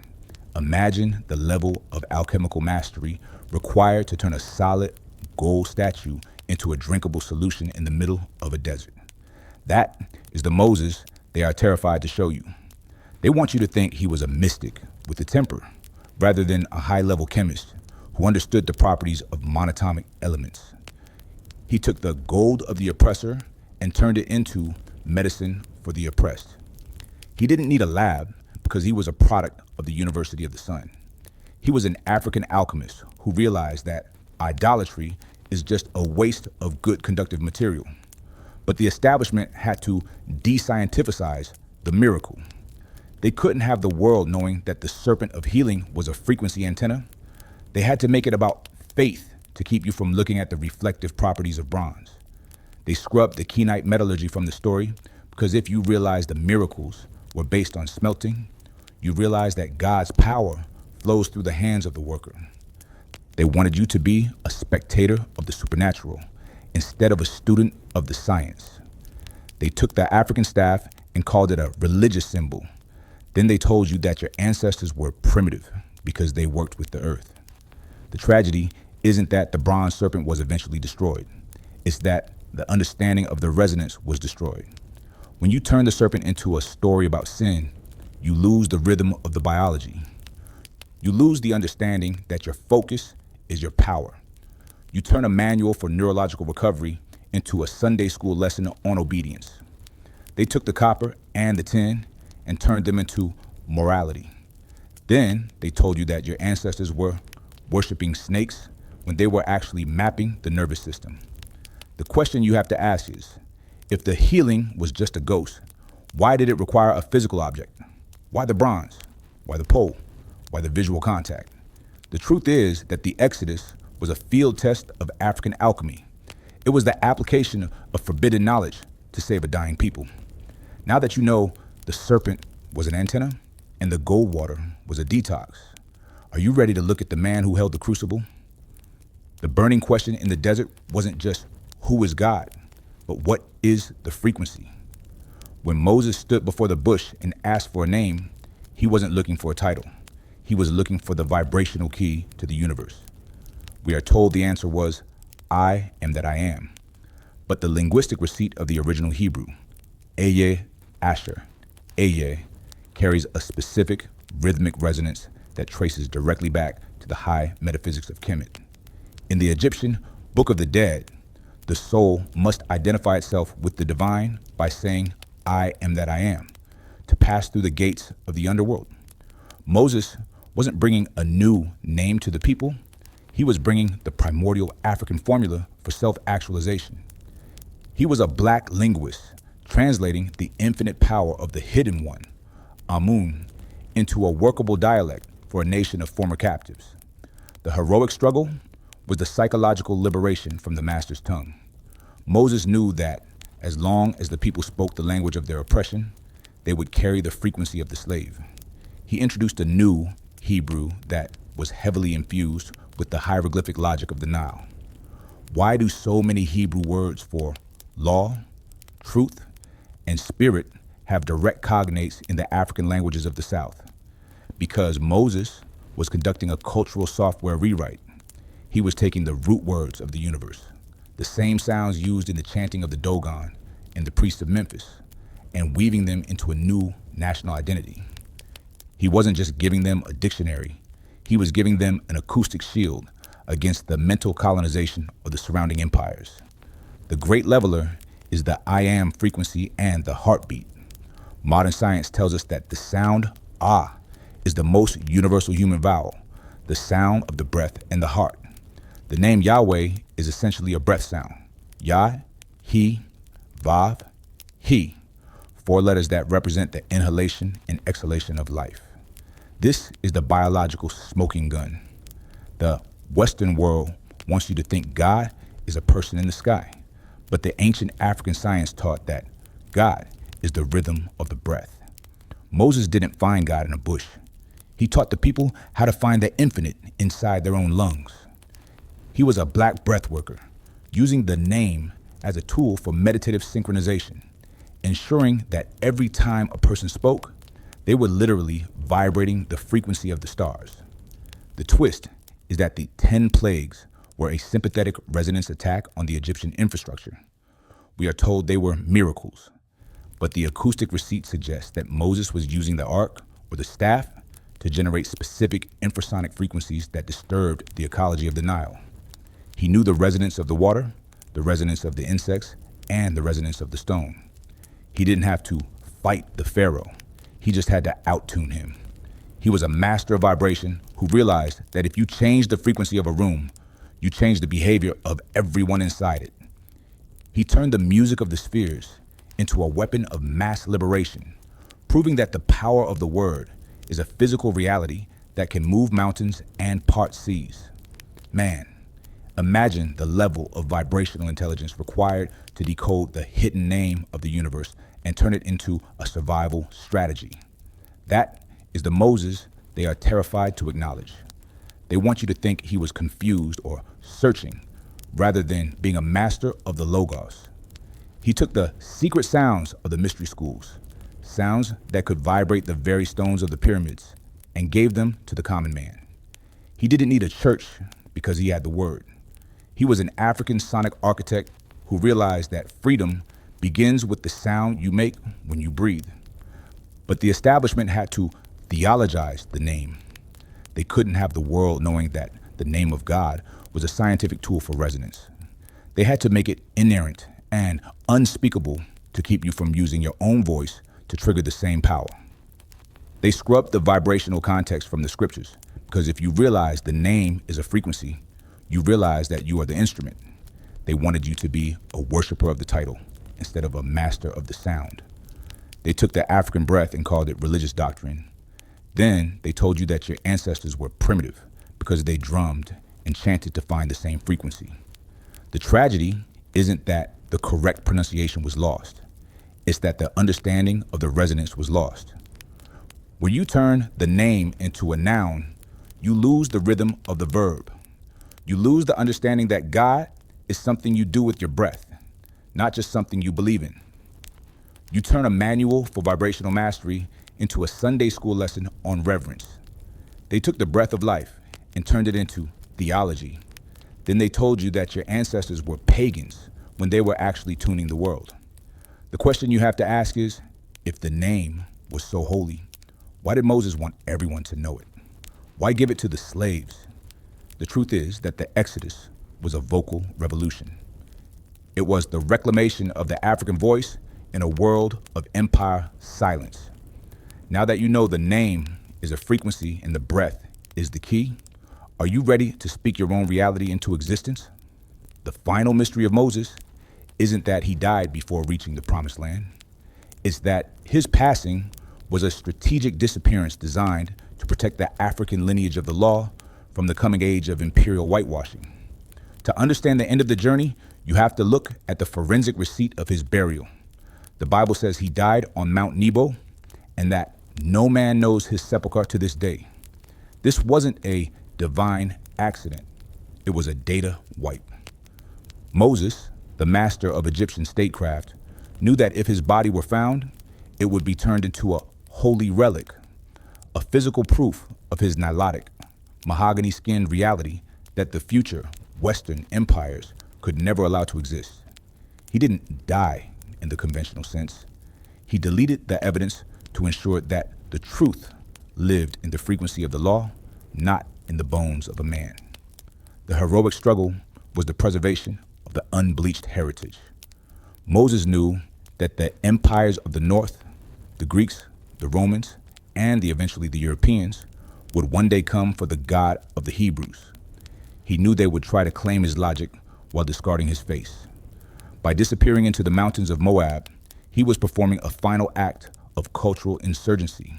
Imagine the level of alchemical mastery required to turn a solid gold statue into a drinkable solution in the middle of a desert. That is the Moses they are terrified to show you. They want you to think he was a mystic with a temper, rather than a high-level chemist who understood the properties of monatomic elements. He took the gold of the oppressor and turned it into medicine for the oppressed. He didn't need a lab because he was a product of the University of the Sun. He was an African alchemist who realized that idolatry is just a waste of good conductive material. But the establishment had to de-scientificize the miracle. They couldn't have the world knowing that the serpent of healing was a frequency antenna. They had to make it about faith to keep you from looking at the reflective properties of bronze. They scrubbed the Kenite metallurgy from the story because if you realize the miracles were based on smelting, you realize that God's power flows through the hands of the worker. They wanted you to be a spectator of the supernatural instead of a student of the science. They took the African staff and called it a religious symbol. Then they told you that your ancestors were primitive because they worked with the earth. The tragedy isn't that the bronze serpent was eventually destroyed. It's that the understanding of the resonance was destroyed. When you turn the serpent into a story about sin, you lose the rhythm of the biology. You lose the understanding that your focus is your power. You turn a manual for neurological recovery into a Sunday school lesson on obedience. They took the copper and the tin and turned them into morality. Then they told you that your ancestors were worshiping snakes when they were actually mapping the nervous system. The question you have to ask is, if the healing was just a ghost, why did it require a physical object? Why the bronze? Why the pole? Why the visual contact? The truth is that the Exodus was a field test of African alchemy. It was the application of forbidden knowledge to save a dying people. Now that you know the serpent was an antenna and the gold water was a detox, are you ready to look at the man who held the crucible? The burning question in the desert wasn't just who is God, but what is the frequency? When Moses stood before the bush and asked for a name, he wasn't looking for a title. He was looking for the vibrational key to the universe. We are told the answer was, I am that I am. But the linguistic receipt of the original Hebrew, Eye, Asher, Eye, carries a specific rhythmic resonance that traces directly back to the high metaphysics of Kemet. In the Egyptian Book of the Dead, the soul must identify itself with the divine by saying, I am that I am, to pass through the gates of the underworld. Moses wasn't bringing a new name to the people. He was bringing the primordial African formula for self-actualization. He was a black linguist, translating the infinite power of the hidden one, Amun, into a workable dialect for a nation of former captives. The heroic struggle was the psychological liberation from the master's tongue. Moses knew that as long as the people spoke the language of their oppression, they would carry the frequency of the slave. He introduced a new Hebrew that was heavily infused with the hieroglyphic logic of the Nile. Why do so many Hebrew words for law, truth, and spirit have direct cognates in the African languages of the South? Because Moses was conducting a cultural software rewrite. He was taking the root words of the universe, the same sounds used in the chanting of the Dogon and the priests of Memphis, and weaving them into a new national identity. He wasn't just giving them a dictionary. He was giving them an acoustic shield against the mental colonization of the surrounding empires. The great leveler is the I am frequency and the heartbeat. Modern science tells us that the sound ah is the most universal human vowel, the sound of the breath and the heart. The name Yahweh is essentially a breath sound. Yah, He, Vav, He, 4 letters that represent the inhalation and exhalation of life. This is the biological smoking gun. The Western world wants you to think God is a person in the sky, but the ancient African science taught that God is the rhythm of the breath. Moses didn't find God in a bush. He taught the people how to find the infinite inside their own lungs. He was a black breath worker, using the name as a tool for meditative synchronization, ensuring that every time a person spoke, They were literally vibrating the frequency of the stars. The twist is that the 10 plagues were a sympathetic resonance attack on the Egyptian infrastructure. We are told they were miracles, but the acoustic receipt suggests that Moses was using the ark or the staff to generate specific infrasonic frequencies that disturbed the ecology of the Nile. He knew the resonance of the water, the resonance of the insects, and the resonance of the stone. He didn't have to fight the pharaoh. He just had to outtune him. He was a master of vibration who realized that if you change the frequency of a room, you change the behavior of everyone inside it. He turned the music of the spheres into a weapon of mass liberation, proving that the power of the word is a physical reality that can move mountains and part seas. Man, imagine the level of vibrational intelligence required to decode the hidden name of the universe and turn it into a survival strategy. That is the Moses they are terrified to acknowledge. They want you to think he was confused or searching, rather than being a master of the Logos. He took the secret sounds of the mystery schools, sounds that could vibrate the very stones of the pyramids, and gave them to the common man. He didn't need a church because he had the word. He was an African sonic architect who realized that freedom begins with the sound you make when you breathe. But the establishment had to theologize the name. They couldn't have the world knowing that the name of God was a scientific tool for resonance. They had to make it inerrant and unspeakable to keep you from using your own voice to trigger the same power. They scrubbed the vibrational context from the scriptures, because if you realize the name is a frequency, you realize that you are the instrument. They wanted you to be a worshiper of the title instead of a master of the sound. They took the African breath and called it religious doctrine. Then they told you that your ancestors were primitive because they drummed and chanted to find the same frequency. The tragedy isn't that the correct pronunciation was lost. It's that the understanding of the resonance was lost. When you turn the name into a noun, you lose the rhythm of the verb. You lose the understanding that God is something you do with your breath, not just something you believe in. You turn a manual for vibrational mastery into a Sunday school lesson on reverence. They took the breath of life and turned it into theology. Then they told you that your ancestors were pagans when they were actually tuning the world. The question you have to ask is, if the name was so holy, why did Moses want everyone to know it? Why give it to the slaves? The truth is that the Exodus was a vocal revolution. It was the reclamation of the African voice in a world of empire silence. Now that you know the name is a frequency and the breath is the key, are you ready to speak your own reality into existence? The final mystery of Moses isn't that he died before reaching the promised land. It's that his passing was a strategic disappearance designed to protect the African lineage of the law from the coming age of imperial whitewashing. To understand the end of the journey, you have to look at the forensic receipt of his burial. The Bible says he died on Mount Nebo and that no man knows his sepulcher to this day. This wasn't a divine accident. It was a data wipe. Moses, the master of Egyptian statecraft, knew that if his body were found, it would be turned into a holy relic, a physical proof of his Nilotic, mahogany-skinned reality that the future Western empires could never allow to exist. He didn't die in the conventional sense. He deleted the evidence to ensure that the truth lived in the frequency of the law, not in the bones of a man. The heroic struggle was the preservation of the unbleached heritage. Moses knew that the empires of the north, the Greeks, the Romans, and eventually the Europeans, would one day come for the God of the Hebrews. He knew they would try to claim his logic while discarding his face. By disappearing into the mountains of Moab, he was performing a final act of cultural insurgency.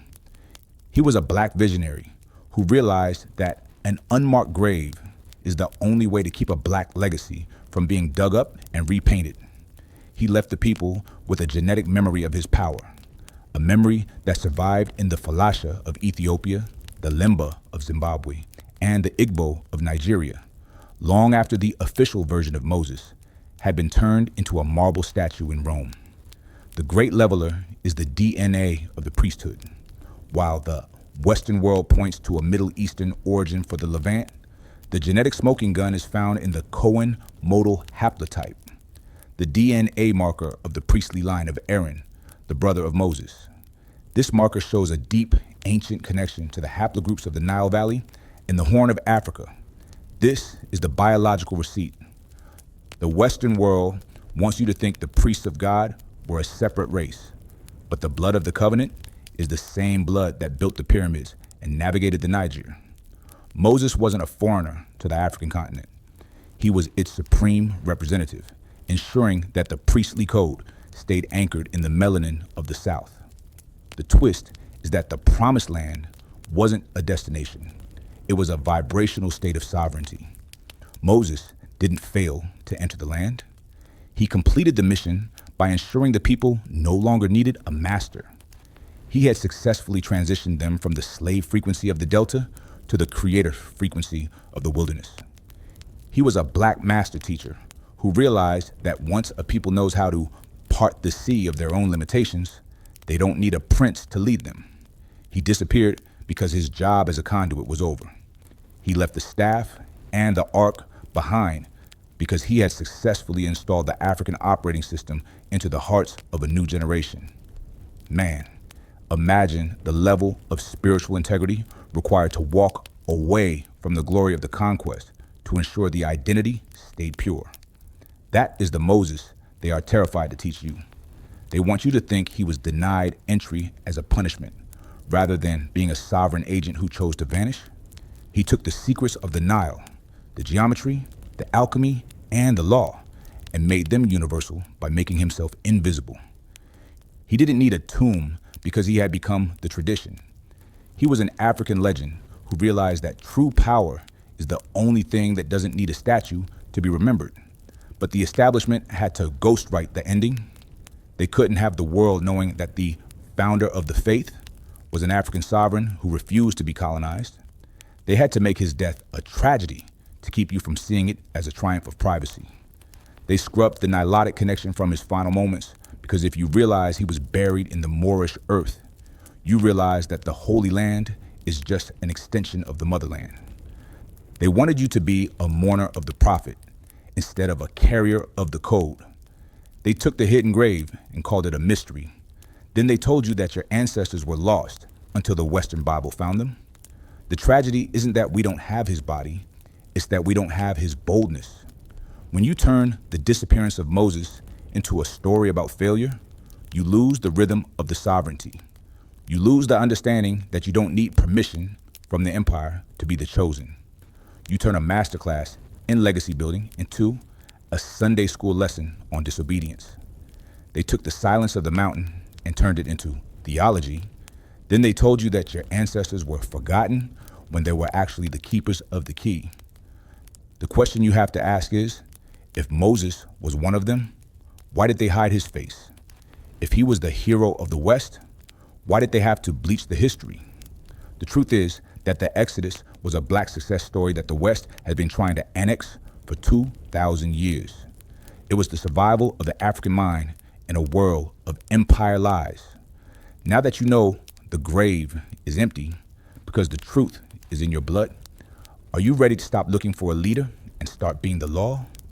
He was a black visionary who realized that an unmarked grave is the only way to keep a black legacy from being dug up and repainted. He left the people with a genetic memory of his power, a memory that survived in the Falasha of Ethiopia, the Lemba of Zimbabwe, and the Igbo of Nigeria, long after the official version of Moses had been turned into a marble statue in Rome. The great leveler is the DNA of the priesthood. While the Western world points to a Middle Eastern origin for the Levant, the genetic smoking gun is found in the Cohen modal haplotype, the DNA marker of the priestly line of Aaron, the brother of Moses. This marker shows a deep, ancient connection to the haplogroups of the Nile Valley and the Horn of Africa. This is the biological receipt. The Western world wants you to think the priests of God were a separate race, but the blood of the covenant is the same blood that built the pyramids and navigated the Niger. Moses wasn't a foreigner to the African continent. He was its supreme representative, ensuring that the priestly code stayed anchored in the melanin of the South. The twist is that the promised land wasn't a destination. It was a vibrational state of sovereignty. Moses didn't fail to enter the land. He completed the mission by ensuring the people no longer needed a master. He had successfully transitioned them from the slave frequency of the Delta to the creator frequency of the wilderness. He was a black master teacher who realized that once a people knows how to part the sea of their own limitations, they don't need a prince to lead them. He disappeared because his job as a conduit was over. He left the staff and the ark behind because he had successfully installed the African operating system into the hearts of a new generation. Man, imagine the level of spiritual integrity required to walk away from the glory of the conquest to ensure the identity stayed pure. That is the Moses they are terrified to teach you. They want you to think he was denied entry as a punishment, rather than being a sovereign agent who chose to vanish. He took the secrets of the Nile, the geometry, the alchemy, and the law, and made them universal by making himself invisible. He didn't need a tomb because he had become the tradition. He was an African legend who realized that true power is the only thing that doesn't need a statue to be remembered. But the establishment had to ghostwrite the ending. They couldn't have the world knowing that the founder of the faith was an African sovereign who refused to be colonized. They had to make his death a tragedy to keep you from seeing it as a triumph of privacy. They scrubbed the Nilotic connection from his final moments because if you realize he was buried in the Moorish earth, you realize that the Holy Land is just an extension of the motherland. They wanted you to be a mourner of the prophet instead of a carrier of the code. They took the hidden grave and called it a mystery. Then they told you that your ancestors were lost until the Western Bible found them. The tragedy isn't that we don't have his body, it's that we don't have his boldness. When you turn the disappearance of Moses into a story about failure, you lose the rhythm of the sovereignty. You lose the understanding that you don't need permission from the empire to be the chosen. You turn a masterclass in legacy building into a Sunday school lesson on disobedience. They took the silence of the mountain and turned it into theology. Then they told you that your ancestors were forgotten when they were actually the keepers of the key. The question you have to ask is, if Moses was one of them, why did they hide his face? If he was the hero of the West, why did they have to bleach the history? The truth is that the Exodus was a black success story that the West had been trying to annex for 2,000 years. It was the survival of the African mind in a world of empire lies. Now that you know the grave is empty because the truth is in your blood, are you ready to stop looking for a leader and start being the law?